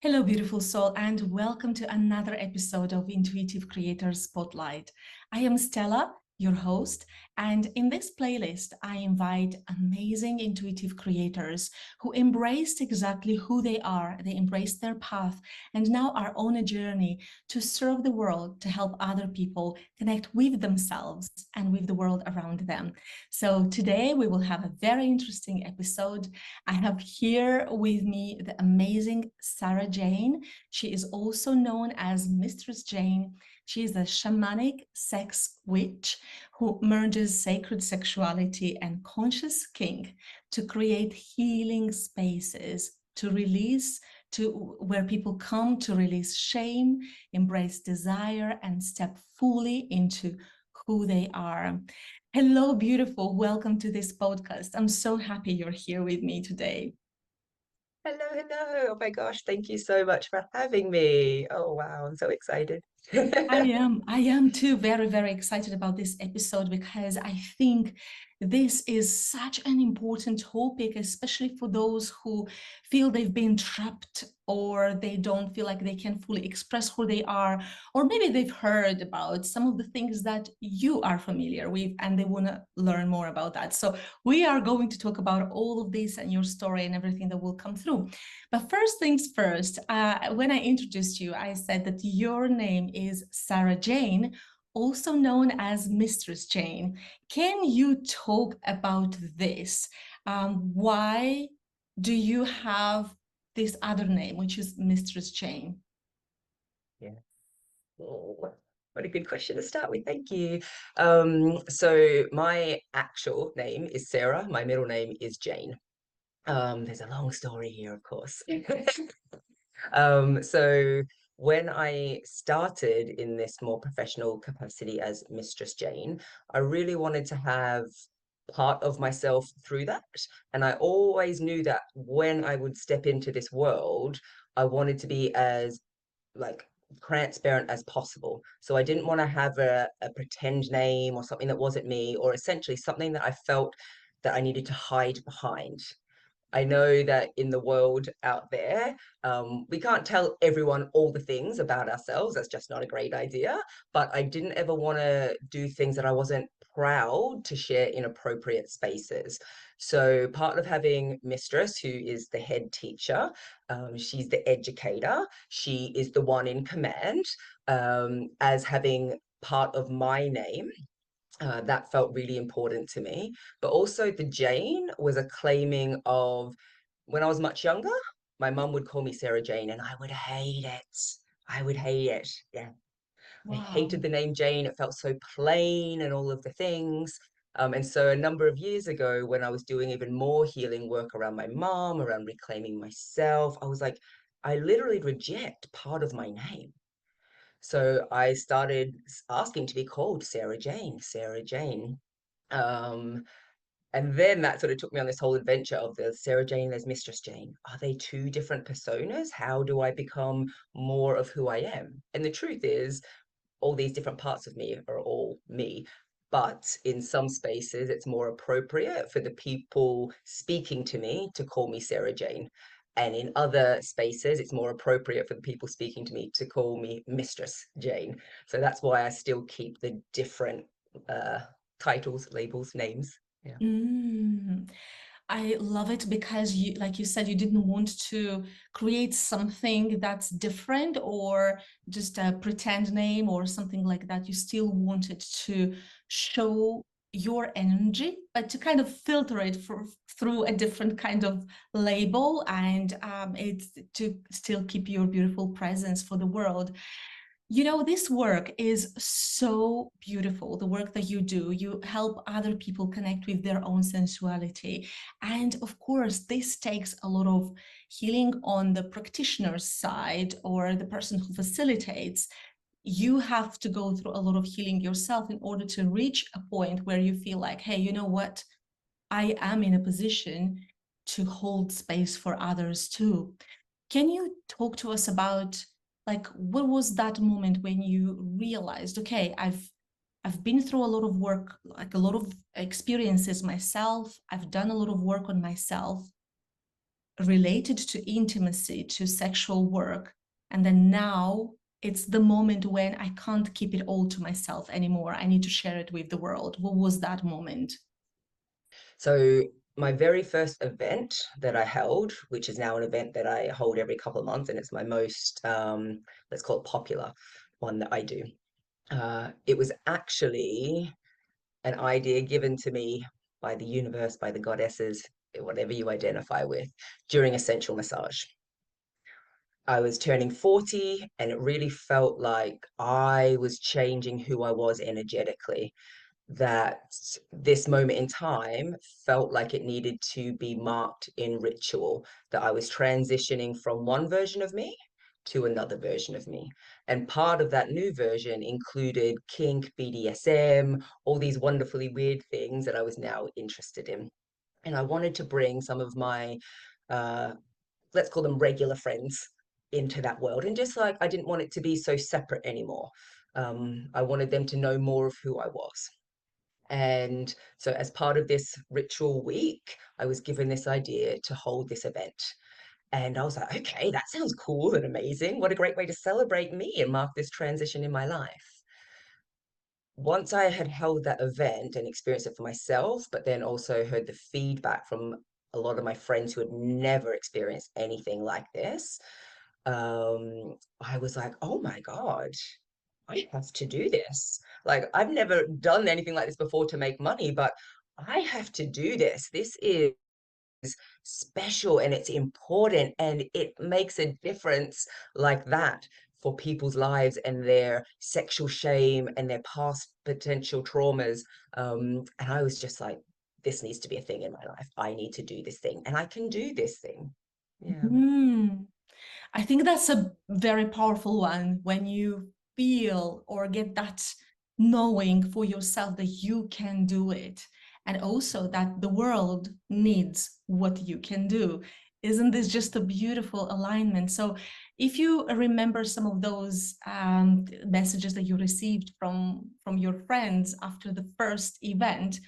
Hello, beautiful soul, and welcome to another episode of Intuitive Creators Spotlight. I am Stella, your host, and in this playlist, I invite amazing intuitive creators who embraced exactly who they are. They embraced their path and now are on a journey to serve the world, to help other people connect with themselves and with the world around them. So today we will have a very interesting episode. I have here with me the amazing Sarah Jayne. She is also known as Mistress Jayne. She is a shamanic sex witch who merges sacred sexuality and conscious kink to create healing spaces to release to where people come to release shame, embrace desire, and step fully into who they are. Hello, beautiful. Welcome to this podcast. I'm so happy you're here with me today. Hello, hello. Oh my gosh, thank you so much for having me. Oh wow, I'm so excited. I am too very, very excited about this episode because I think this is such an important topic, especially for those who feel they've been trapped or they don't feel like they can fully express who they are, or maybe they've heard about some of the things that you are familiar with and they want to learn more about that. So we are going to talk about all of this and your story and everything that will come through. But first things first, when I introduced you, I said that your name is Sarah Jayne, also known as Mistress Jayne. Can you talk about this? Why do you have this other name, which is Mistress Jayne? Yeah. Oh, what a good question to start with. Thank you. So my actual name is Sarah. My middle name is Jane. There's a long story here, of course. So when I started in this more professional capacity as Mistress Jayne, I really wanted to have part of myself through that. And I always knew that when I would step into this world, I wanted to be as like transparent as possible. So I didn't want to have a pretend name or something that wasn't me, or essentially something that I felt that I needed to hide behind. I know that in the world out there, we can't tell everyone all the things about ourselves. That's just not a great idea. But I didn't ever want to do things that I wasn't proud to share in appropriate spaces. So part of having Mistress, who is the head teacher, she's the educator, she is the one in command, as having part of my name. That felt really important to me. But also, the Jane was a claiming of when I was much younger, my mum would call me Sarah Jayne, and I would hate it. I would hate it. Yeah. I Wow. hated the name Jane. It felt so plain and all of the things. And so, a number of years ago, when I was doing even more healing work around my mom, around reclaiming myself, I was like, I literally reject part of my name. So I started asking to be called Sarah Jayne, Sarah Jayne. Um, and then that sort of took me on this whole adventure of the Sarah Jayne, there's Mistress Jayne. Are they two different personas? How do I become more of who I am? And the truth is, all these different parts of me are all me. But in some spaces, it's more appropriate for the people speaking to me to call me Sarah Jayne. And in other spaces, it's more appropriate for the people speaking to me to call me Mistress Jayne. So that's why I still keep the different uh, titles, labels, names. Yeah. Mm. I love it because you, like you said, you didn't want to create something that's different or just a pretend name or something like that. You still wanted to show your energy, but to kind of filter it through a different kind of label and it's to still keep your beautiful presence for the world. You know, this work is so beautiful. The work that you do, you help other people connect with their own sensuality. And of course, this takes a lot of healing on the practitioner's side or the person who facilitates. You have to go through a lot of healing yourself in order to reach a point where you feel like, hey, you know what? I am in a position to hold space for others too. Can you talk to us about like what was that moment when you realized, okay, I've been through a lot of work, like a lot of experiences myself. I've done a lot of work on myself. related to intimacy, to sexual work. And then now it's the moment when I can't keep it all to myself anymore. I need to share it with the world. What was that moment? So my very first event that I held, which is now an event that I hold every couple of months, and it's my most, let's call it popular one that I do. It was actually an idea given to me by the universe, by the goddesses, whatever you identify with, during a sensual massage. I was turning 40, and it really felt like I was changing who I was energetically. That this moment in time felt like it needed to be marked in ritual, that I was transitioning from one version of me to another version of me. And part of that new version included kink, BDSM, all these wonderfully weird things that I was now interested in. And I wanted to bring some of my, uh, let's call them regular friends, into that world. And just like I didn't want it to be so separate anymore. I wanted them to know more of who I was. And so, as part of this ritual week, I was given this idea to hold this event. And I was like, okay, that sounds cool and amazing. What a great way to celebrate me and mark this transition in my life. Once I had held that event and experienced it for myself, but then also heard the feedback from a lot of my friends who had never experienced anything like this, I was like, oh my God, I have to do this. Like, I've never done anything like this before to make money, but I have to do this. This is special and it's important and it makes a difference like that for people's lives and their sexual shame and their past potential traumas. And I was just like, this needs to be a thing in my life. I need to do this thing and I can do this thing. Yeah. Mm. I think that's a very powerful one when you feel or get that knowing for yourself that you can do it, and also that the world needs what you can do. Isn't this just a beautiful alignment? So, if you remember some of those messages that you received from your friends after the first event,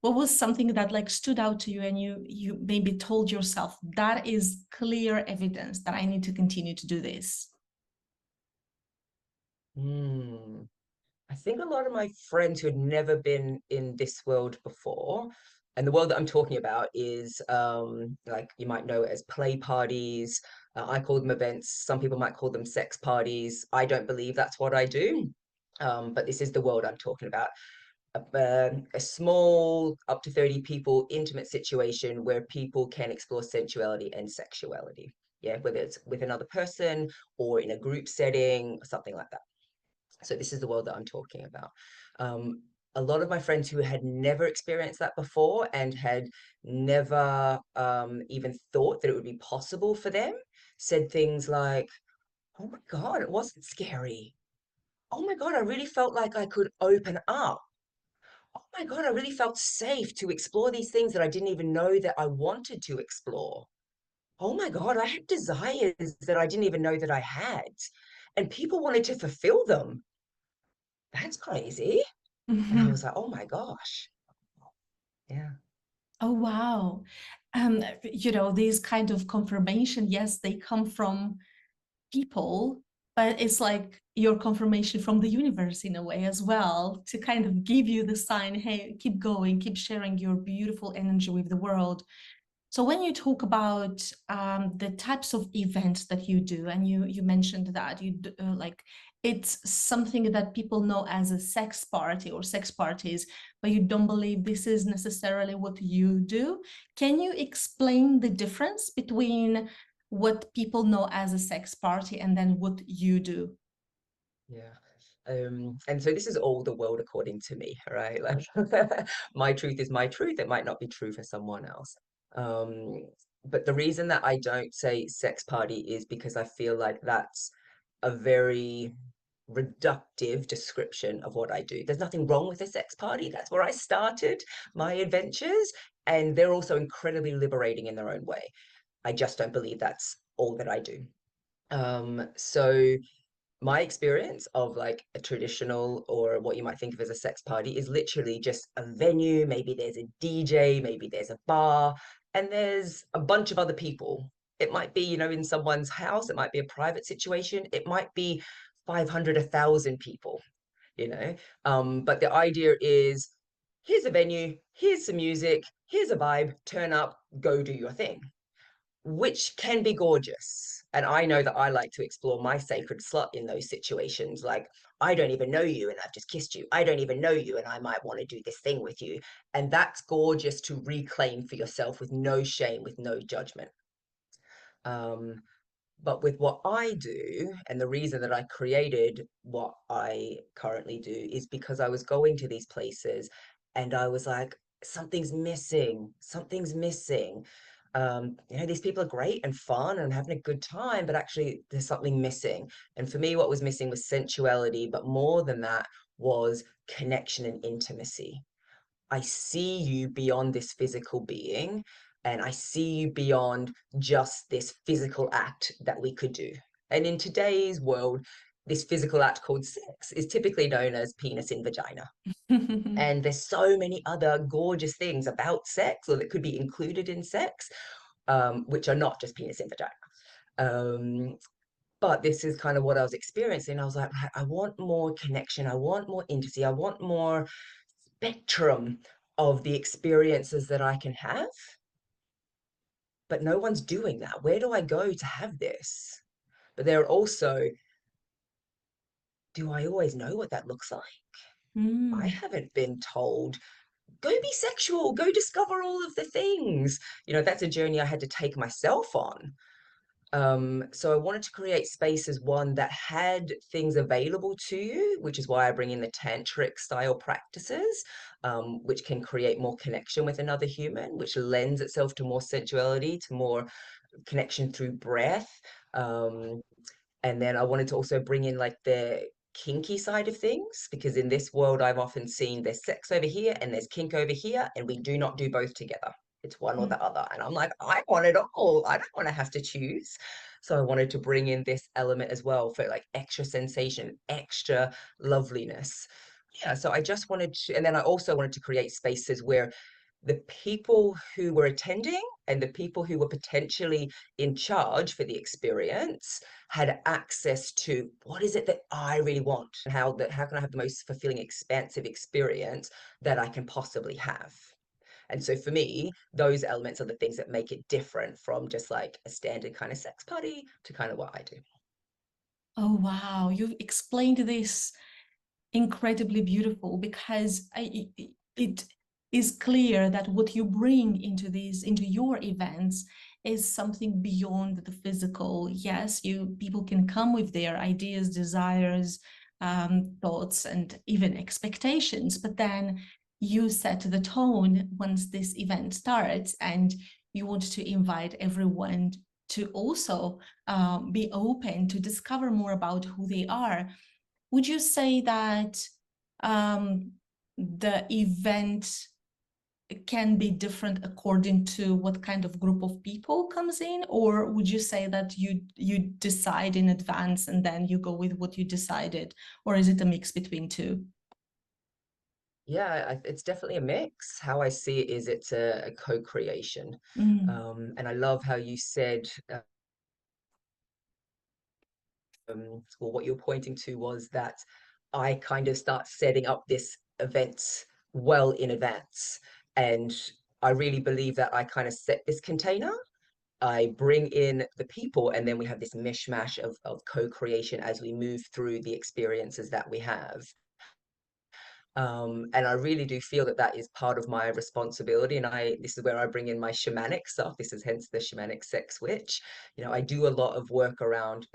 what was something that like stood out to you and you maybe told yourself that is clear evidence that I need to continue to do this? Hmm. I think a lot of my friends who had never been in this world before, and the world that I'm talking about is like you might know it as play parties. I call them events. Some people might call them sex parties. I don't believe that's what I do. But this is the world I'm talking about. A small, up to 30 people, intimate situation where people can explore sensuality and sexuality. Yeah, whether it's with another person or in a group setting, something like that. So this is the world that I'm talking about. Um, a lot of my friends who had never experienced that before and had never even thought that it would be possible for them said things like, oh my God, it wasn't scary. Oh my God, I really felt like I could open up. Oh my God, I really felt safe to explore these things that I didn't even know that I wanted to explore. Oh my God, I had desires that I didn't even know that I had. And people wanted to fulfill them. That's crazy. And I Mhm. was like, oh my gosh. Yeah. Oh, wow. These kind of confirmation, yes, they come from people, but it's like your confirmation from the universe in a way as well to kind of give you the sign, hey, keep going, keep sharing your beautiful energy with the world. So when you talk about the types of events that you do, and you mentioned that like it's something that people know as a sex party or sex parties, but you don't believe this is necessarily what you do. Can you explain the difference between what people know as a sex party and then what you do? Yeah. And so this is all the world according to me, right? Like my truth is my truth. It might not be true for someone else. Um, but the reason that I don't say sex party is because I feel like that's a very reductive description of what I do. There's nothing wrong with a sex party. That's where I started my adventures, and they're also incredibly liberating in their own way. I just don't believe that's all that I do. So my experience of like a traditional or what you might think of as a sex party is literally just a venue. Maybe there's a DJ, maybe there's a bar, and there's a bunch of other people. It might be, in someone's house, it might be a private situation, it might be 500, 1,000 people, you know. But the idea is, here's a venue, here's some music, here's a vibe, turn up, go do your thing, which can be gorgeous. And I know that I like to explore my sacred slut in those situations. Like, I don't even know you and I've just kissed you. I don't even know you and I might want to do this thing with you. And that's gorgeous to reclaim for yourself with no shame, with no judgment. Um, but with what I do, and the reason that I created what I currently do is because I was going to these places and I was like, something's missing, something's missing. These people are great and fun and having a good time, but actually there's something missing. And for me, what was missing was sensuality, but more than that was connection and intimacy. I see you beyond this physical being, and I see you beyond just this physical act that we could do. And in today's world, this physical act called sex is typically known as penis in vagina. And there's so many other gorgeous things about sex, or that could be included in sex, which are not just penis in vagina. Um, but this is kind of what I was experiencing. I was like, I want more connection. I want more intimacy. I want more spectrum of the experiences that I can have, but no one's doing that. Where do I go to have this? But there are also, do I always know what that looks like? I Mm. haven't been told, go be sexual, go discover all of the things. That's a journey I had to take myself on. So I wanted to create spaces, one that had things available to you, which is why I bring in the tantric style practices, which can create more connection with another human, which lends itself to more sensuality, to more connection through breath. Um, and then I wanted to also bring in like the kinky side of things, because in this world, I've often seen there's sex over here and there's kink over here, and we do not do both together. It's one or Mm. the other. And I'm like, I want it all. I don't want to have to choose. So I wanted to bring in this element as well for like extra sensation, extra loveliness. Yeah, so I just wanted to, and then I also wanted to create spaces where the people who were attending and the people who were potentially in charge for the experience had access to, what is it that I really want, and how can I have the most fulfilling, expansive experience that I can possibly have. And so for me, those elements are the things that make it different from just like a standard kind of sex party to kind of what I do. Oh, wow. You've explained this incredibly beautiful because it is clear that what you bring into your events is something beyond the physical. Yes, people can come with their ideas, desires, thoughts, and even expectations, but then you set the tone once this event starts, and you want to invite everyone to also be open to discover more about who they are. Would you say that the event can be different according to what kind of group of people comes in, or would you say that you decide in advance and then you go with what you decided, or is it a mix between two? Yeah, it's definitely a mix. How I see it is it's a co-creation. Mm. And I love how you said, well, what you're pointing to was that I kind of start setting up this event well in advance. And I really believe that I kind of set this container. I bring in the people, and then we have this mishmash of co-creation as we move through the experiences that we have. And I really do feel that that is part of my responsibility. And this is where I bring in my shamanic stuff. This is hence the Shamanic Sex Witch. I do a lot of work around,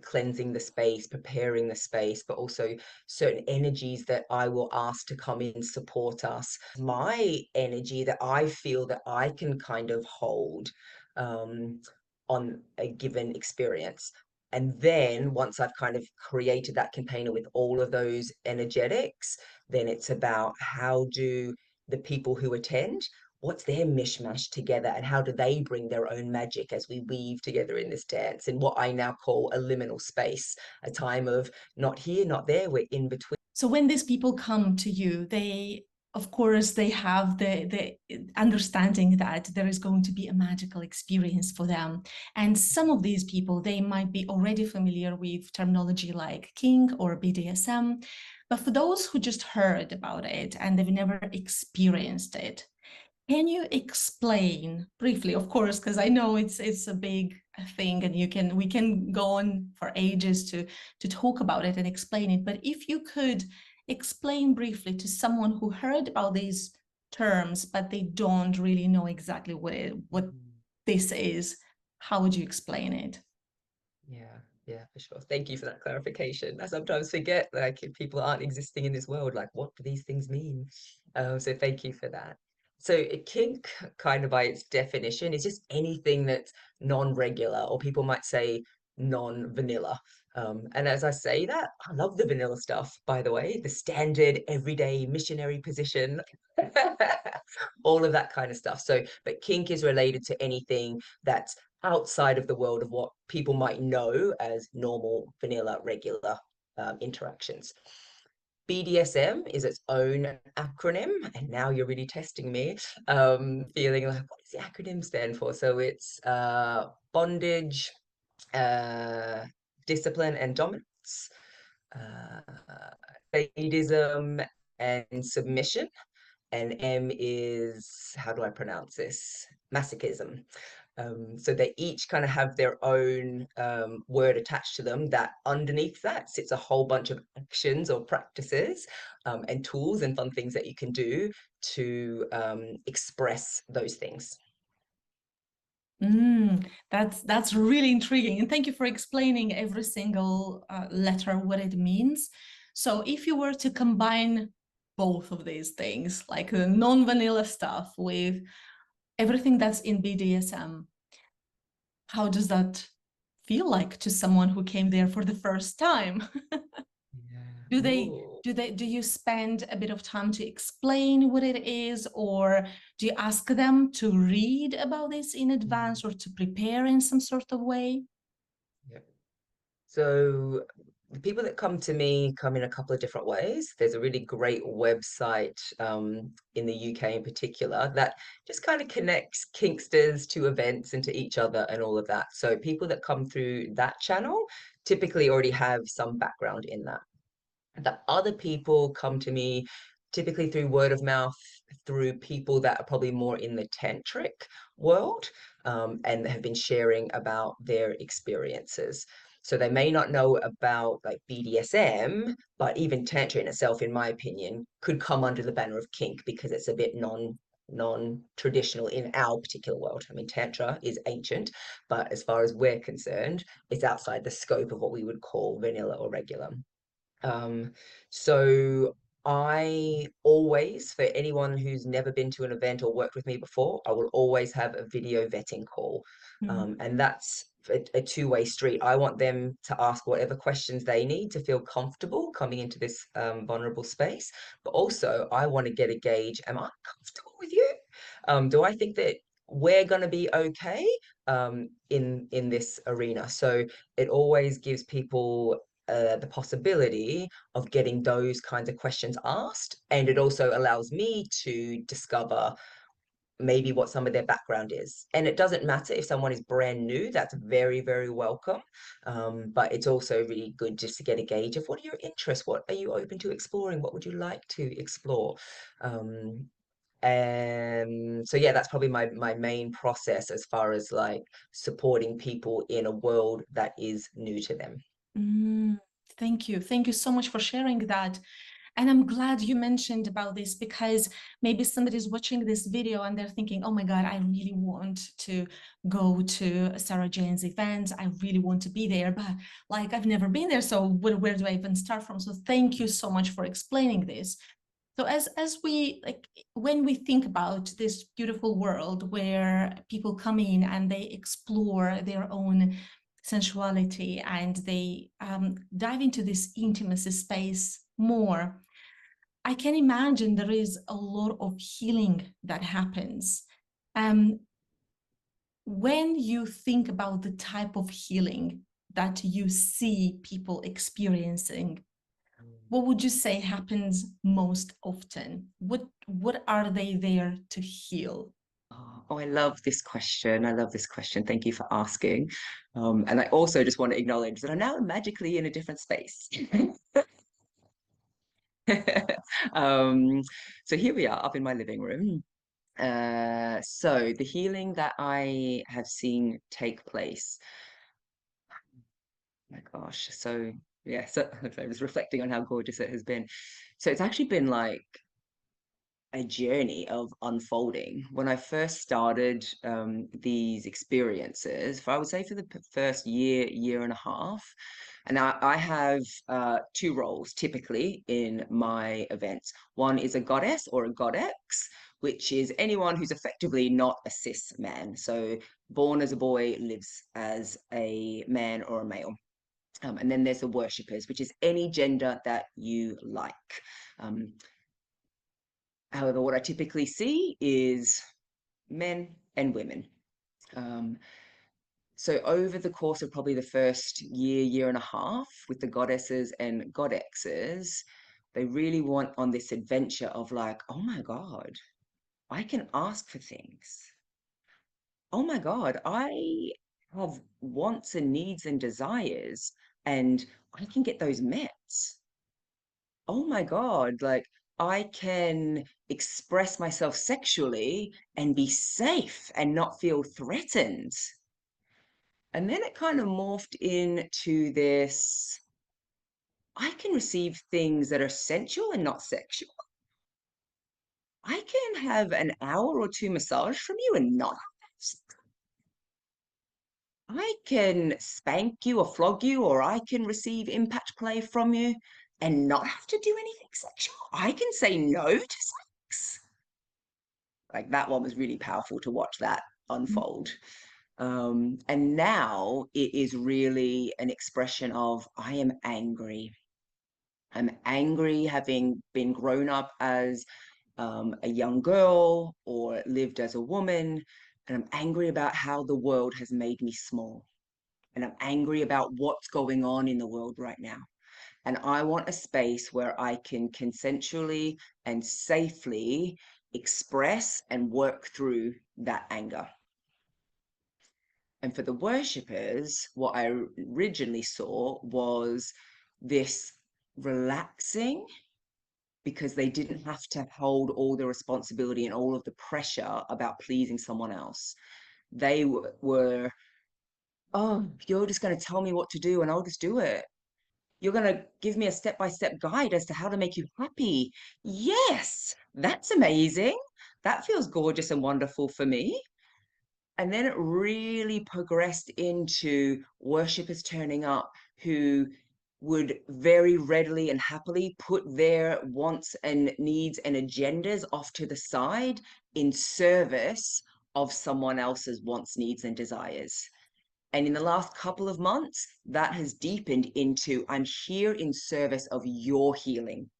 cleansing the space, preparing the space, but also certain energies that I will ask to come in, support us. My energy that I feel that I can kind of hold um, on a given experience. And then once I've kind of created that container with all of those energetics, then it's about how do the people who attend, what's their mishmash together, and how do they bring their own magic as we weave together in this dance in what I now call a liminal space, a time of not here, not there, we're in between. So when these people come to you, of course, they have the understanding that there is going to be a magical experience for them. And some of these people, they might be already familiar with terminology like kink or BDSM. But for those who just heard about it and they've never experienced it, can you explain briefly, of course, because I know it's a big thing and we can go on for ages to talk about it and explain it, but if you could explain briefly to someone who heard about these terms, but they don't really know exactly what Mhm. this is, how would you explain it? Yeah, for sure. Thank you for that clarification. I sometimes forget, like, if people aren't existing in this world, like, what do these things mean? So thank you for that. So a kink, kind of by its definition, is just anything that's non-regular, or people might say non-vanilla. And as I say that, I love the vanilla stuff, by the way, the standard everyday missionary position, all of that kind of stuff. So, but kink is related to anything that's outside of the world of what people might know as normal, vanilla, regular interactions. BDSM is its own acronym, and now you're really testing me, feeling like, what does the acronym stand for? So it's bondage, uh, discipline, and dominance, sadism, and submission. And M is, how do I pronounce this? Masochism. So they each kind of have their own word attached to them that underneath that sits a whole bunch of actions or practices and tools and fun things that you can do to express those things. That's really intriguing, and thank you for explaining every single letter what it means. So if you were to combine both of these things, like the non-vanilla stuff with everything that's in BDSM, how does that feel like to someone who came there for the first time? Yeah. Ooh. Do you spend a bit of time to explain what it is, or do you ask them to read about this in Mm, advance or to prepare in some sort of way? yeah. So the people that come to me come in a couple of different ways. There's a really great website in the UK in particular that just kind of connects kinksters to events and to each other and all of that. So people that come through that channel typically already have some background in that. The other people come to me typically through word of mouth, through people that are probably more in the tantric world, and have been sharing about their experiences. So they may not know about like BDSM, but even tantra in itself, in my opinion, could come under the banner of kink because it's a bit non-traditional in our particular world. I mean, tantra is ancient, but as far as we're concerned, it's outside the scope of what we would call vanilla or regular. Um, so I always, for anyone who's never been to an event or worked with me before, I will always have a video vetting call. Mm. And that's a two-way street. I want them to ask whatever questions they need to feel comfortable coming into this vulnerable space. But also, I want to get a gauge, am I comfortable with you? Do I think that we're going to be okay in this arena? So it always gives people the possibility of getting those kinds of questions asked. And it also allows me to discover maybe what some of their background is. And it doesn't matter if someone is brand new, that's very, very welcome. But it's also really good just to get a gauge of what are your interests? What are you open to exploring? What would you like to explore? And so yeah, that's probably my main process as far as like supporting people in a world that is new to them. Mm. Thank you. Thank you so much for sharing that. And I'm glad you mentioned about this, because maybe somebody's watching this video and they're thinking, oh my God, I really want to go to Sarah Jayne's event. I really want to be there, but like I've never been there. So where do I even start from? So thank you so much for explaining this. So as we like, when we think about this beautiful world where people come in and they explore their own sensuality and they dive into this intimacy space more, I can imagine there is a lot of healing that happens. Um, when you think about the type of healing that you see people experiencing, what would you say happens most often? What are they there to heal? Oh, I love this question. I love this question. Thank you for asking. And I also just want to acknowledge that I'm now magically in a different space. Um, so here we are up in my living room. So the healing that I have seen take place, my gosh, so yeah, so I was reflecting on how gorgeous it has been. So it's actually been like a journey of unfolding. When I first started these experiences, I would say for the first year, year and a half, and I have two roles typically in my events. One is a goddess or a godex, which is anyone who's effectively not a cis man. So born as a boy, lives as a man or a male. And then there's the worshippers, which is any gender that you like. Um, However, what I typically see is men and women. Um, so over the course of probably the first year, year and a half with the goddesses and godexes, they really want on this adventure of like, oh my God, I can ask for things. Oh my God, I have wants and needs and desires, and I can get those met. Oh my God, like I can express myself sexually and be safe and not feel threatened. And then it kind of morphed into this, I can receive things that are sensual and not sexual. I can have an hour or two massage from you and not have sex. I can spank you or flog you, or I can receive impact play from you and not have to do anything sexual. I can say no to sex. Like that one was really powerful to watch that unfold. And now it is really an expression of I am angry. I'm angry having been grown up as a young girl or lived as a woman, and I'm angry about how the world has made me small. And I'm angry about what's going on in the world right now. And I want a space where I can consensually and safely express and work through that anger. And for the worshippers, what I originally saw was this relaxing because they didn't have to hold all the responsibility and all of the pressure about pleasing someone else. They were, oh, you're just going to tell me what to do and I'll just do it. You're going to give me a step-by-step guide as to how to make you happy. Yes, that's amazing. That feels gorgeous and wonderful for me. And then it really progressed into worshippers turning up who would very readily and happily put their wants and needs and agendas off to the side in service of someone else's wants, needs, and desires. And in the last couple of months, that has deepened into I'm here in service of your healing.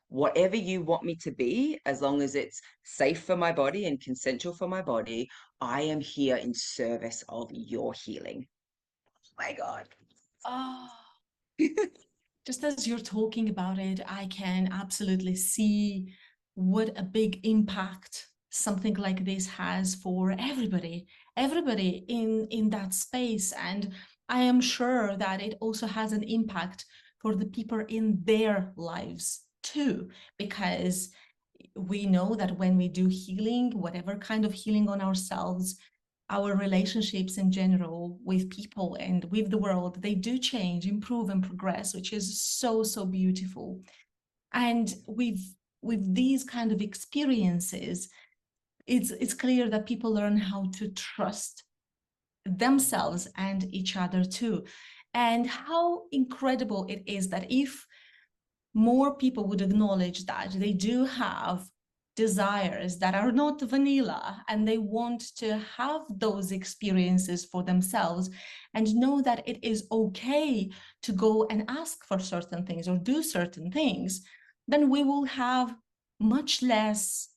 Whatever you want me to be, as long as it's safe for my body and consensual for my body, I am here in service of your healing. Oh my God. Oh, just as you're talking about it, I can absolutely see what a big impact something like this has for everybody in that space. And I am sure that it also has an impact for the people in their lives too, because we know that when we do healing, whatever kind of healing on ourselves, our relationships in general with people and with the world, they do change, improve, and progress, which is so, so beautiful. And with these kind of experiences, it's clear that people learn how to trust themselves and each other too. And how incredible it is that if more people would acknowledge that they do have desires that are not vanilla and they want to have those experiences for themselves and know that it is okay to go and ask for certain things or do certain things, then we will have much less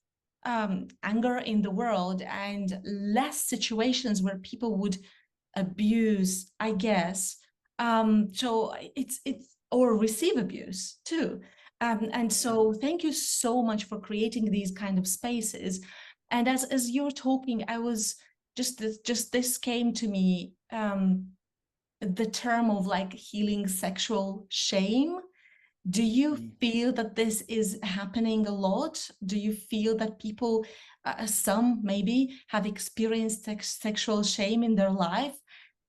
anger in the world and less situations where people would abuse, I guess. So it's or receive abuse too. And so thank you so much for creating these kind of spaces. And as you're talking, I was just this came to me, the term of like healing sexual shame. Do you feel that this is happening a lot? Do you feel that people, some maybe, have experienced sexual shame in their life,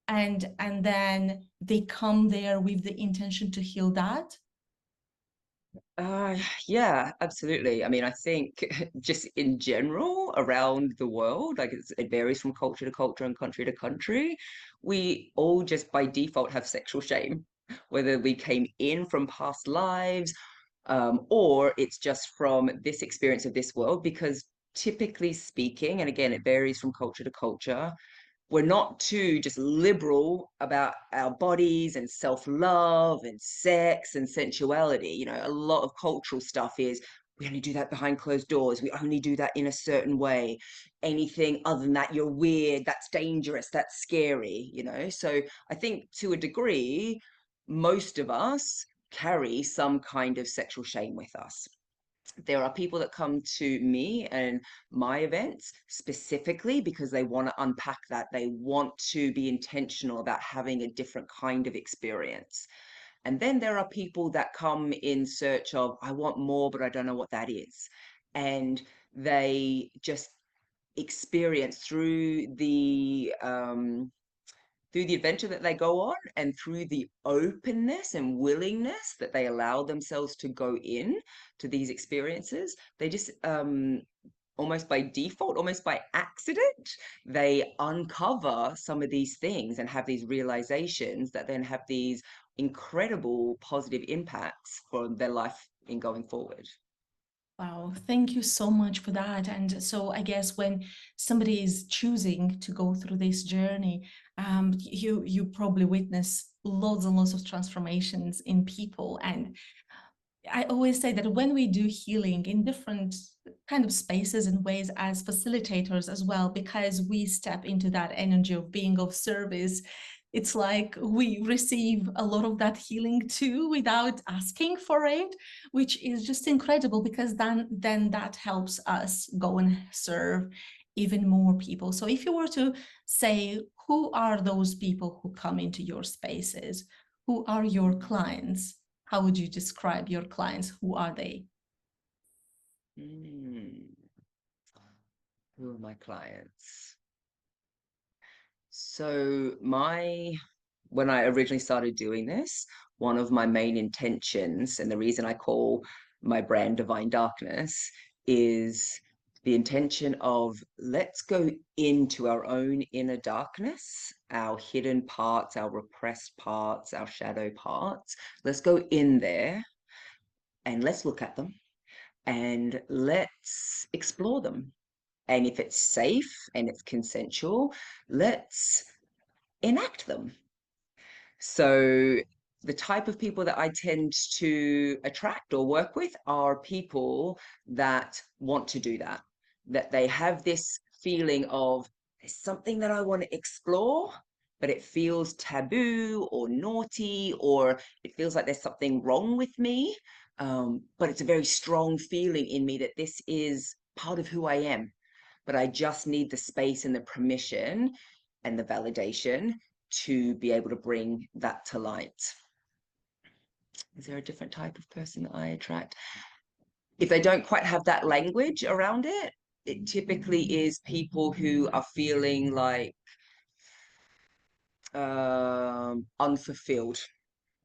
and then they come there with the intention to heal that? Uh, yeah, absolutely. I mean, I think just in general around the world, like it varies from culture to culture and country to country. We all just by default have sexual shame, whether we came in from past lives, or it's just from this experience of this world. Because typically speaking, and again, it varies from culture to culture, we're not too just liberal about our bodies and self-love and sex and sensuality. You know, a lot of cultural stuff is we only do that behind closed doors. We only do that in a certain way. Anything other than that, you're weird, that's dangerous, that's scary, you know? So I think to a degree, most of us carry some kind of sexual shame with us. There are people that come to me and my events specifically because they want to unpack that. They want to be intentional about having a different kind of experience. And then there are people that come in search of, I want more, but I don't know what that is. And they just experience through the adventure that they go on and through the openness and willingness that they allow themselves to go in to these experiences, they just almost by default, almost by accident, they uncover some of these things and have these realizations that then have these incredible positive impacts for their life in going forward. Wow, thank you so much for that. And so I guess when somebody is choosing to go through this journey, you probably witness lots and lots of transformations in people. And I always say that when we do healing in different kind of spaces and ways as facilitators as well, because we step into that energy of being of service, it's like we receive a lot of that healing too without asking for it, which is just incredible, because then that helps us go and serve even more people. So if you were to say, who are those people who come into your spaces? Who are your clients? How would you describe your clients? Who are they? Mm, who are my clients? So when I originally started doing this, one of my main intentions, and the reason I call my brand Divine Darkness, is the intention of let's go into our own inner darkness, our hidden parts, our repressed parts, our shadow parts. Let's go in there and let's look at them and let's explore them. And if it's safe and it's consensual, let's enact them. So the type of people that I tend to attract or work with are people that want to do that, that they have this feeling of there's something that I want to explore, but it feels taboo or naughty, or it feels like there's something wrong with me. But it's a very strong feeling in me that this is part of who I am, but I just need the space and the permission and the validation to be able to bring that to light. Is there a different type of person that I attract? If they don't quite have that language around it, it typically is people who are feeling like unfulfilled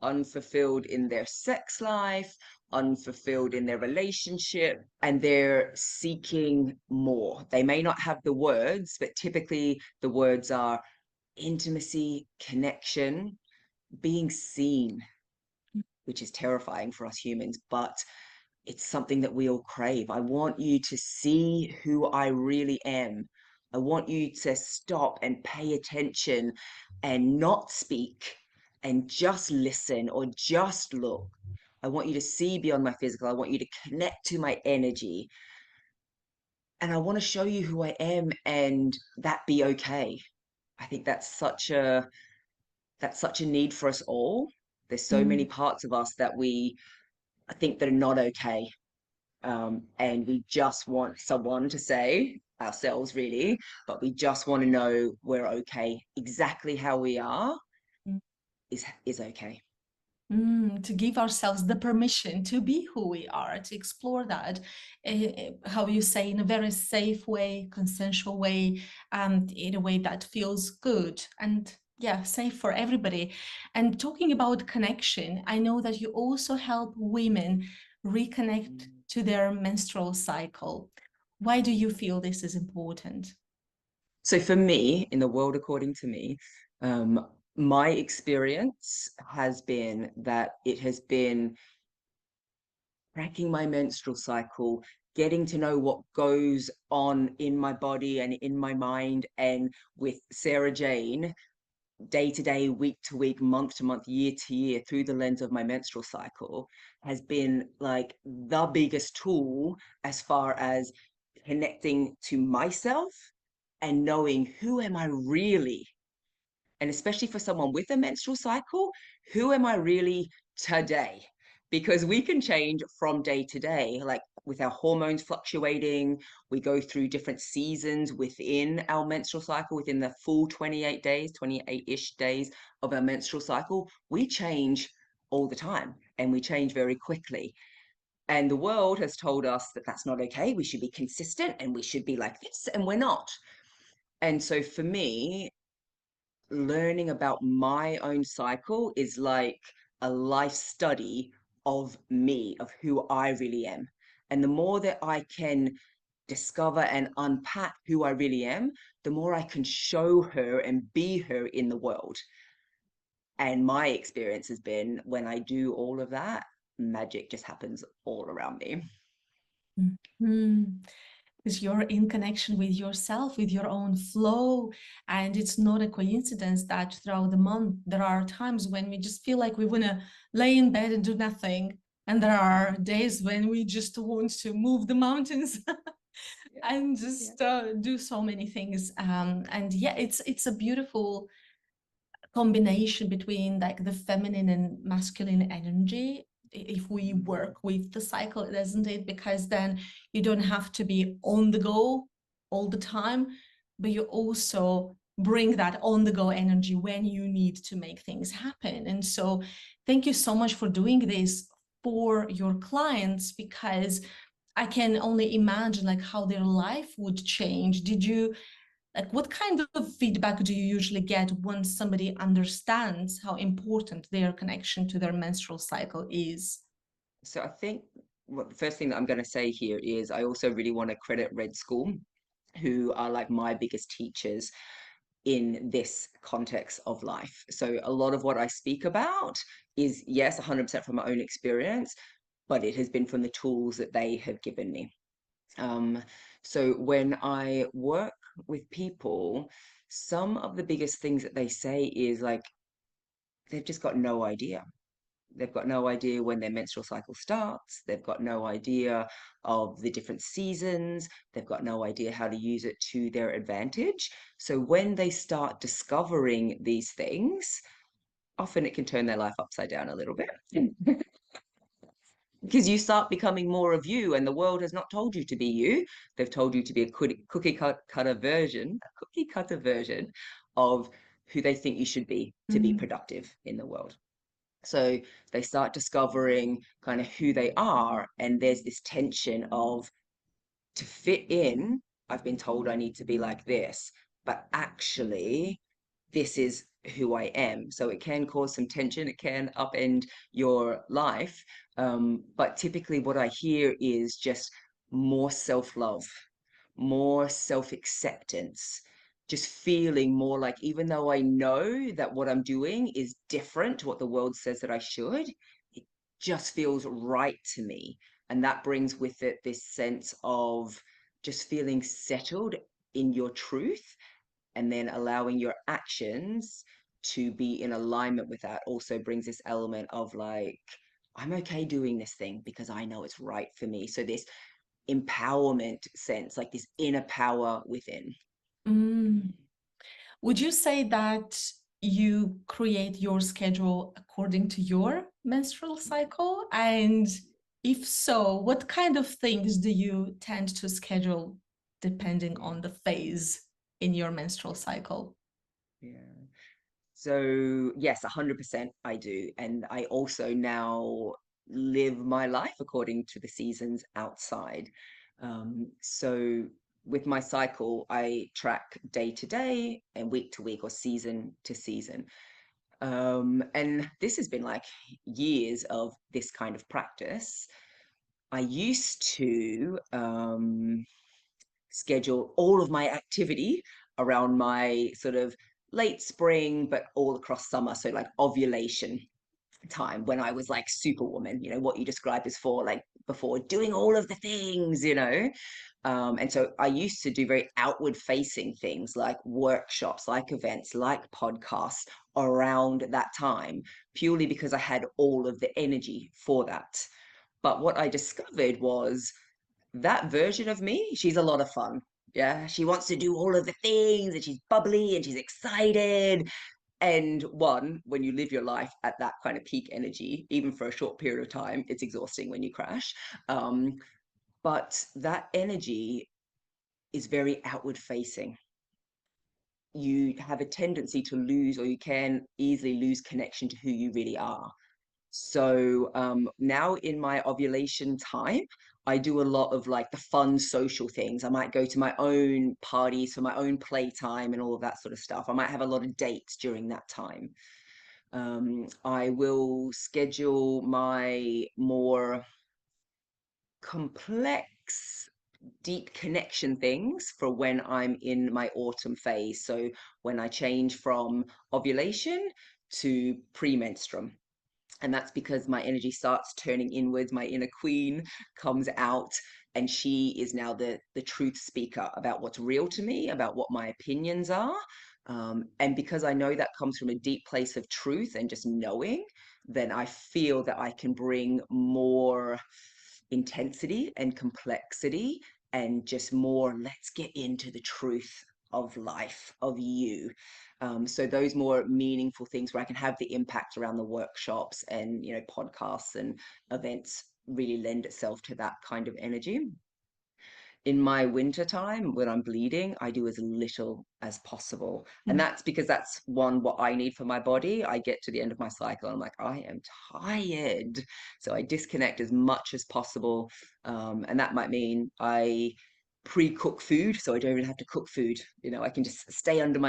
in their sex life, unfulfilled in their relationship, and they're seeking more. They may not have the words, but typically the words are intimacy, connection, being seen, which is terrifying for us humans, but it's something that we all crave. I want you to see who I really am. I want you to stop and pay attention and not speak and just listen or just look. I want you to see beyond my physical. I want you to connect to my energy. And I want to show you who I am and that be okay. I think that's such a need for us all. There's so many Mm, parts of us that I think that are not okay. And we just want someone to say, ourselves really, but we just want to know we're okay. Exactly how we are mm, is okay. to give ourselves the permission to be who we are, to explore that, how you say, in a very safe way, consensual way, in a way that feels good and yeah, safe for everybody. And talking about connection, I know that you also help women reconnect to their menstrual cycle. Why do you feel this is important? So for me, in the world according to me, my experience has been that it has been tracking my menstrual cycle, getting to know what goes on in my body and in my mind, and with Sarah Jayne, day to day, week to week, month to month, year to year, through the lens of my menstrual cycle, has been like the biggest tool as far as connecting to myself and knowing who am I really, and especially for someone with a menstrual cycle, who am I really today? Because we can change from day to day, like with our hormones fluctuating, we go through different seasons within our menstrual cycle, within the full 28 days, 28-ish days of our menstrual cycle. We change all the time and we change very quickly. And the world has told us that that's not okay. We should be consistent and we should be like this, and we're not. And so for me, learning about my own cycle is like a life study of me, of who I really am. And the more that I can discover and unpack who I really am, the more I can show her and be her in the world. And my experience has been when I do all of that, magic just happens all around me. Mhm. Because you're in connection with yourself, with your own flow. And it's not a coincidence that throughout the month, there are times when we just feel like we want to lay in bed and do nothing. And there are days when we just want to move the mountains Yeah, and yeah. just do so many things. And yeah, it's a beautiful combination between like the feminine and masculine energy if we work with the cycle, isn't it? Because then you don't have to be on the go all the time, but you also bring that on the go energy when you need to make things happen. And so thank you so much for doing this for your clients, because I can only imagine like how their life would change. Did you like, what kind of feedback do you usually get when somebody understands how important their connection to their menstrual cycle is? So I think the first thing that I'm going to say here is I also really want to credit Red School, who are like my biggest teachers in this context of life. So a lot of what I speak about is, yes, 100% from my own experience, but it has been from the tools that they have given me. Um, so when I work with people, some of the biggest things that they say is like, they've just got no idea. They've got no idea when their menstrual cycle starts. They've got no idea of the different seasons. They've got no idea how to use it to their advantage. So when they start discovering these things, often it can turn their life upside down a little bit. Because you start becoming more of you, and the world has not told you to be you. They've told you to be a cookie cutter version of who they think you should be to be Mm, productive in the world. So they start discovering kind of who they are, and there's this tension of, to fit in, I've been told I need to be like this, but actually, this is who I am. So it can cause some tension, it can upend your life. But typically, what I hear is just more self love, more self acceptance, just feeling more like, even though I know that what I'm doing is different to what the world says that I should, it just feels right to me. And that brings with it this sense of just feeling settled in your truth, and then allowing your actions to be in alignment with that also brings this element of like, I'm okay doing this thing because I know it's right for me. So this empowerment sense, like this inner power within. mm. Would you say that you create your schedule according to your menstrual cycle? And if so, what kind of things do you tend to schedule depending Yeah. on the phase in your menstrual cycle? Yeah. So yes, 100% I do. And I also now live my life according to the seasons outside. So with my cycle, I track day to day and week to week or season to season. And this has been like years of this kind of practice. I used to schedule all of my activity around my sort of late spring, but all across summer. So like ovulation time when I was like superwoman, what you described before, like before doing all of the things. And so I used to do very outward facing things like workshops, like events, like podcasts around that time, purely because I had all of the energy for that. But what I discovered was that version of me, she's a lot of fun. Yeah, she wants to do all of the things and she's bubbly and she's excited. And one, when you live your life at that kind of peak energy, even for a short period of time, it's exhausting when you crash. Um, but that energy is very outward facing. You have a tendency to lose, or you can easily lose connection to who you really are. So now in my ovulation time, I do a lot of like the fun social things. I might go to my own parties for my own playtime and all of that sort of stuff. I might have a lot of dates during that time. I will schedule my more complex, deep connection things for when I'm in my autumn phase. So when I change from ovulation to premenstruum. And that's because my energy starts turning inwards. My inner queen comes out, and she is now the truth speaker about what's real to me, about what my opinions are. And because I know that comes from a deep place of truth and just knowing, then I feel that I can bring more intensity and complexity and just more, let's get into the truth of life, of you. So those more meaningful things where I can have the impact around the workshops and podcasts and events really lend itself to that kind of energy. In my winter time when I'm bleeding, I do as little as possible. And Mm. that's because that's one, what I need for my body. I get to the end of my cycle and I'm like, I am tired. So I disconnect as much as possible. And that might mean I pre-cook food so I don't even have to cook food. I can just stay under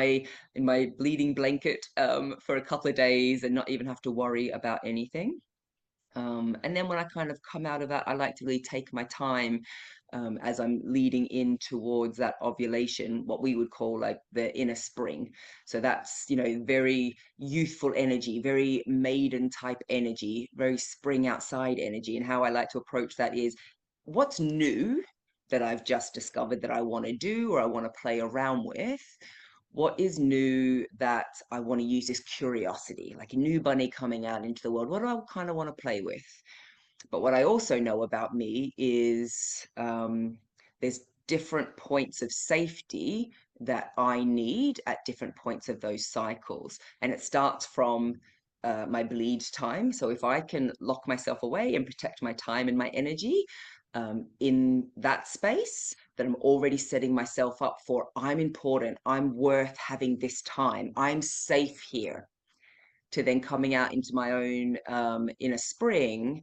in my bleeding blanket for a couple of days and not even have to worry about anything. And then when I kind of come out of that, I like to really take my time as I'm leading in towards that ovulation, what we would call like the inner spring. So that's, very youthful energy, very maiden type energy, very spring outside energy. And how I like to approach that is what's new that I've just discovered that I want to do or I want to play around with. What is new that I want to use this curiosity, like a new bunny coming out into the world? What do I kind of want to play with? But what I also know about me is there's different points of safety that I need at different points of those cycles. And it starts from my bleed time. So if I can lock myself away and protect my time and my energy in that space, then I'm already setting myself up for I'm important, I'm worth having this time, I'm safe here. To then coming out into my own inner spring,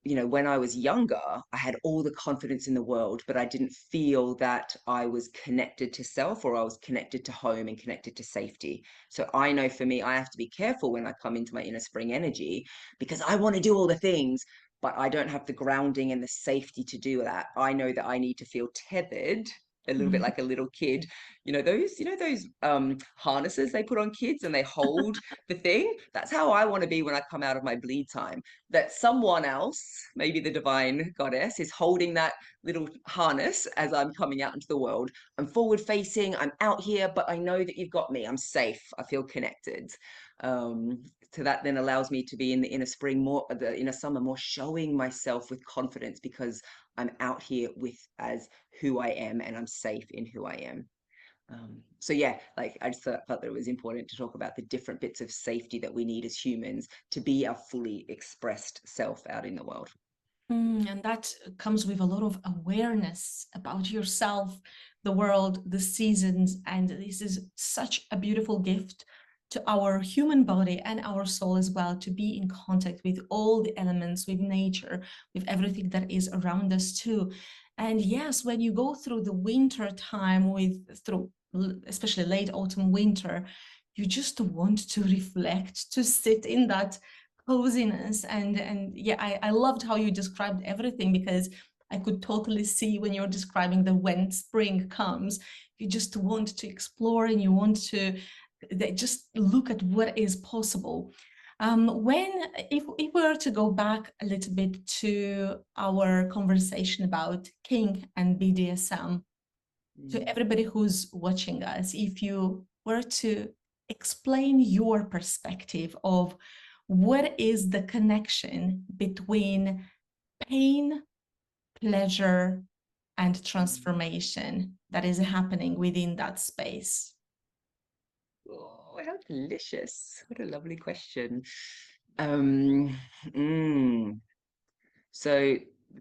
when I was younger, I had all the confidence in the world, but I didn't feel that I was connected to self or I was connected to home and connected to safety. So I know for me, I have to be careful when I come into my inner spring energy because I want to do all the things, but I don't have the grounding and the safety to do that. I know that I need to feel tethered. A little bit Mhm. like a little kid, those harnesses they put on kids and they hold the thing. That's how I want to be when I come out of my bleed time, that someone else, maybe the divine goddess, is holding that little harness as I'm coming out into the world. I'm forward facing, I'm out here, but I know that you've got me. I'm safe. I feel connected. So that then allows me to be in the inner spring more, the inner summer more, showing myself with confidence because I'm out here with as who I am and I'm safe in who I am. So yeah, like I just felt that it was important to talk about the different bits of safety that we need as humans to be our fully expressed self out in the world. And that comes with a lot of awareness about yourself, the world, the seasons. And this is such a beautiful gift to our human body and our soul as well, to be in contact with all the elements, with nature, with everything that is around us too. And yes, when you go through the winter time through especially late autumn, winter, you just want to reflect, to sit in that coziness. And yeah, I loved how you described everything, because I could totally see when you're describing the when spring comes, you just want to explore and you want to just look at what is possible. When if we were to go back a little bit to our conversation about kink and BDSM, to Mm. everybody who's watching us, if you were to explain your perspective of what is the connection between pain, pleasure, and transformation that is happening within that space. Oh, how delicious. What a lovely question. Um, mm, so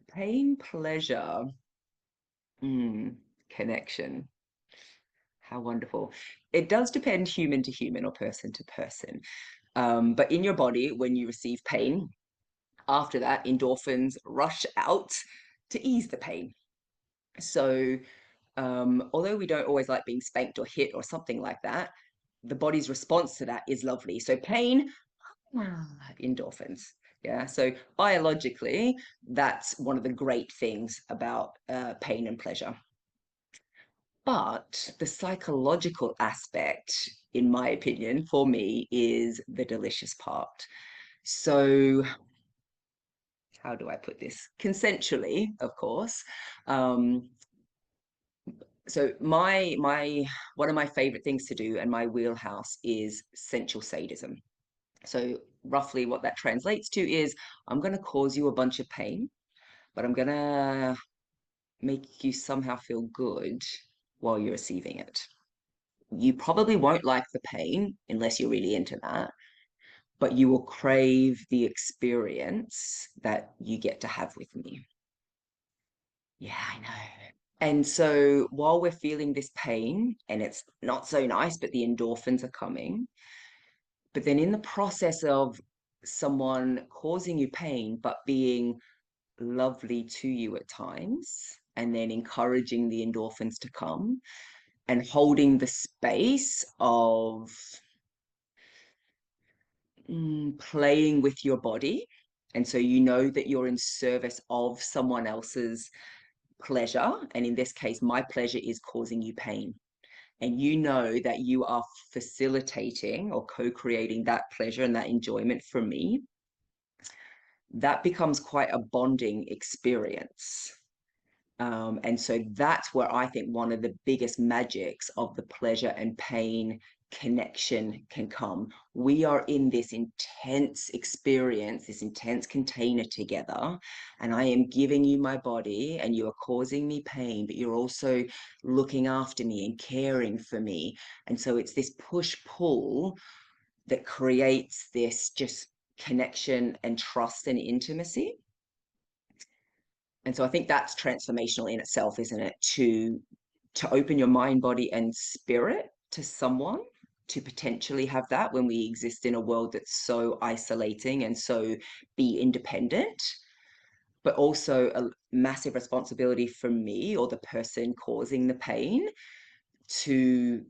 pain, pleasure, mm, connection. How wonderful. It does depend human to human or person to person. But in your body, when you receive pain, after that, endorphins rush out to ease the pain. So, although we don't always like being spanked or hit or something like that, the body's response to that is lovely. So, pain, endorphins. Yeah. So, biologically, that's one of the great things about pain and pleasure. But the psychological aspect, in my opinion, for me, is the delicious part. So, how do I put this? Consensually, of course. Um, so my one of my favorite things to do and my wheelhouse is sensual sadism. So roughly what that translates to is I'm going to cause you a bunch of pain, but I'm going to make you somehow feel good while you're receiving it. You probably won't like the pain unless you're really into that, but you will crave the experience that you get to have with me. Yeah, I know. And so while we're feeling this pain and it's not so nice, but the endorphins are coming, but then in the process of someone causing you pain, but being lovely to you at times, and then encouraging the endorphins to come and holding the space of playing with your body. And so you know that you're in service of someone else's pleasure. And in this case, my pleasure is causing you pain. And you know that you are facilitating or co-creating that pleasure and that enjoyment for me. That becomes quite a bonding experience. And so that's where I think one of the biggest magics of the pleasure and pain connection can come. We are in this intense experience, this intense container together, and I am giving you my body, and you are causing me pain, but you're also looking after me and caring for me. And so it's this push-pull that creates this just connection and trust and intimacy. And so I think that's transformational in itself, isn't it? To open your mind, body, and spirit to someone, to potentially have that when we exist in a world that's so isolating and so be independent, but also a massive responsibility for me or the person causing the pain to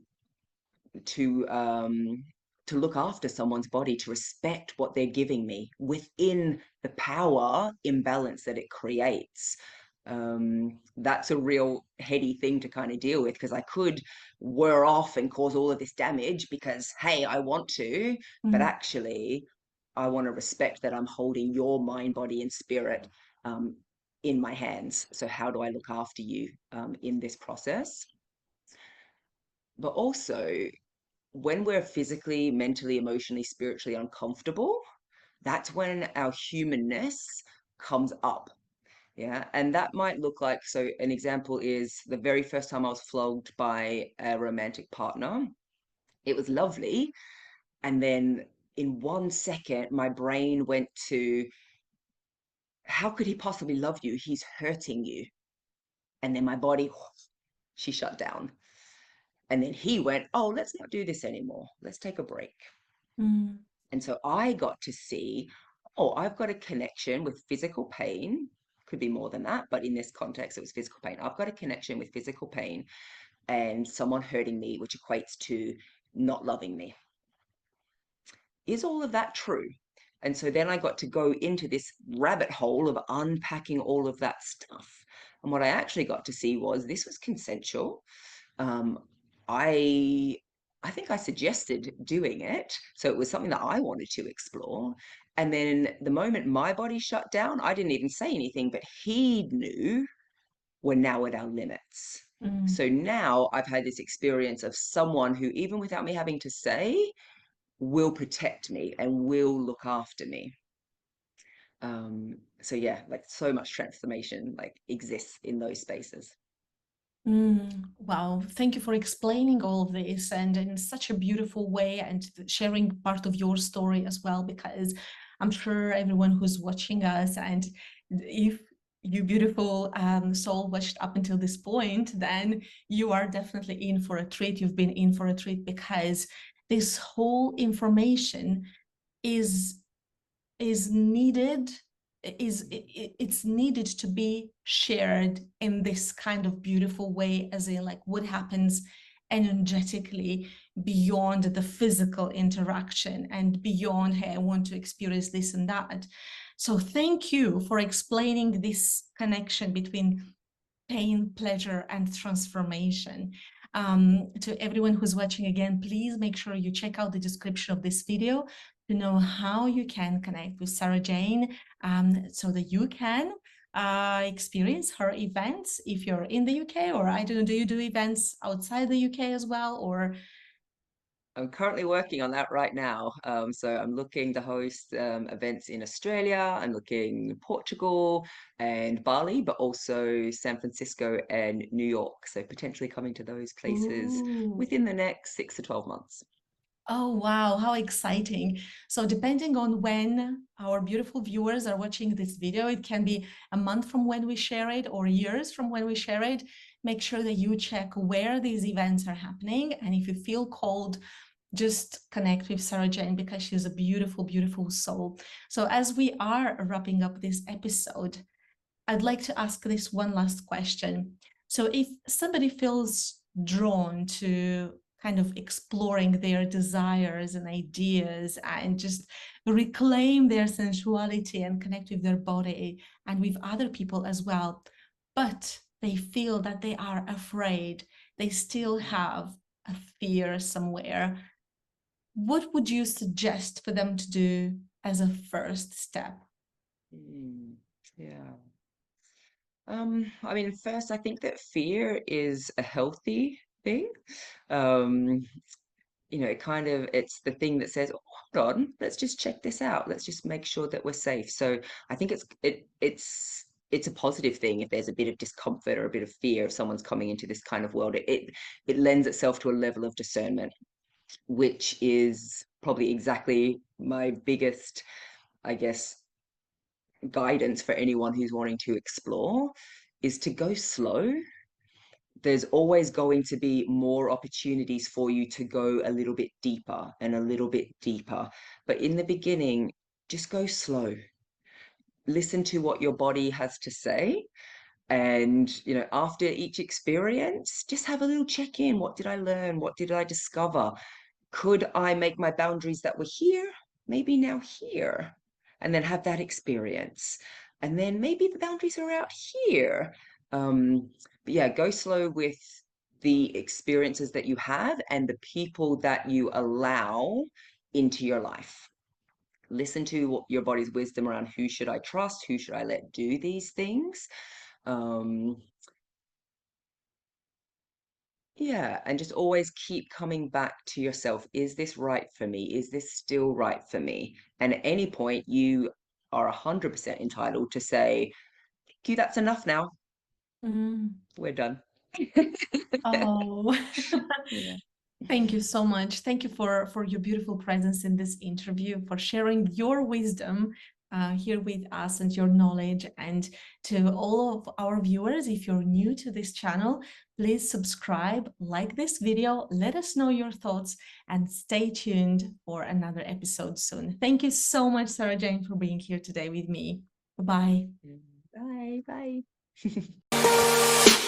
to um to look after someone's body, to respect what they're giving me within the power imbalance that it creates. That's a real heady thing to kind of deal with, because I could whir off and cause all of this damage because, hey, I want to, but Mhm. actually, I want to respect that I'm holding your mind, body, and spirit in my hands. So, how do I look after you in this process? But also, when we're physically, mentally, emotionally, spiritually uncomfortable, that's when our humanness comes up. Yeah, and that might look like, so an example is the very first time I was flogged by a romantic partner. It was lovely. And then in 1 second, my brain went to, how could he possibly love you? He's hurting you. And then my body, she shut down. And then he went, oh, let's not do this anymore. Let's take a break. Mm. And so I got to see, oh, I've got a connection with physical pain. Could be more than that, but in this context, it was physical pain. I've got a connection with physical pain and someone hurting me, which equates to not loving me. Is all of that true? And so then I got to go into this rabbit hole of unpacking all of that stuff. And what I actually got to see was this was consensual. Um, I I think I suggested doing it, so it was something that I wanted to explore. And then the moment my body shut down, I didn't even say anything, but he knew we're now at our limits. Mm. So now I've had this experience of someone who, even without me having to say, will protect me and will look after me. So yeah, like so much transformation like exists in those spaces. Wow, thank you for explaining all of this and in such a beautiful way and sharing part of your story as well, because I'm sure everyone who's watching us, and if you beautiful soul watched up until this point, then you are definitely in for a treat. You've been in for a treat because this whole information is is needed it's needed to be shared in this kind of beautiful way, as in like what happens energetically beyond the physical interaction and beyond, hey, I want to experience this and that. So thank you for explaining this connection between pain, pleasure, and transformation. To everyone who's watching again, please make sure you check out the description of this video to know how you can connect with Sarah Jayne, so that you can experience her events if you're in the UK, or I don't know, do you do events outside the UK as well, or I'm currently working on that right now. So I'm looking to host events in Australia. I'm looking Portugal and Bali, but also San Francisco and New York. So potentially coming to those places ooh. within the next 6 to 12 months. Oh, wow, how exciting. So depending on when our beautiful viewers are watching this video, it can be a month from when we share it or years from when we share it. Make sure that you check where these events are happening. And if you feel called, just connect with Sarah Jayne because she's a beautiful, beautiful soul. So as we are wrapping up this episode, I'd like to ask this one last question. So if somebody feels drawn to kind of exploring their desires and ideas and just reclaim their sensuality and connect with their body and with other people as well, but they feel that they are afraid, they still have a fear somewhere, what would you suggest for them to do as a first step? Mm, yeah. I mean, first, I think that fear is a healthy thing. Um, it kind of it's the thing that says, oh, hold on, let's just check this out. Let's just make sure that we're safe. So I think it's a positive thing if there's a bit of discomfort or a bit of fear if someone's coming into this kind of world. It lends itself to a level of discernment, which is probably exactly my biggest, I guess, guidance for anyone who's wanting to explore is to go slow. There's always going to be more opportunities for you to go a little bit deeper and a little bit deeper. But in the beginning, just go slow. Listen to what your body has to say. And, after each experience, just have a little check in. What did I learn? What did I discover? Could I make my boundaries that were here, maybe now here? And then have that experience. And then maybe the boundaries are out here. But yeah, go slow with the experiences that you have and the people that you allow into your life. Listen to what your body's wisdom around who should I trust, who should I let do these things. Um, Yeah, and just always keep coming back to yourself. Is this right for me? Is this still right for me? And at any point, you are 100% entitled to say, you that's enough now. Mm. We're done. Oh, Yeah. thank you so much. Thank you for your beautiful presence in this interview, for sharing your wisdom here with us and your knowledge. And to all of our viewers, if you're new to this channel, please subscribe, like this video, let us know your thoughts, and stay tuned for another episode soon. Thank you so much, Sarah Jayne, for being here today with me. Bye-bye. Bye. Bye.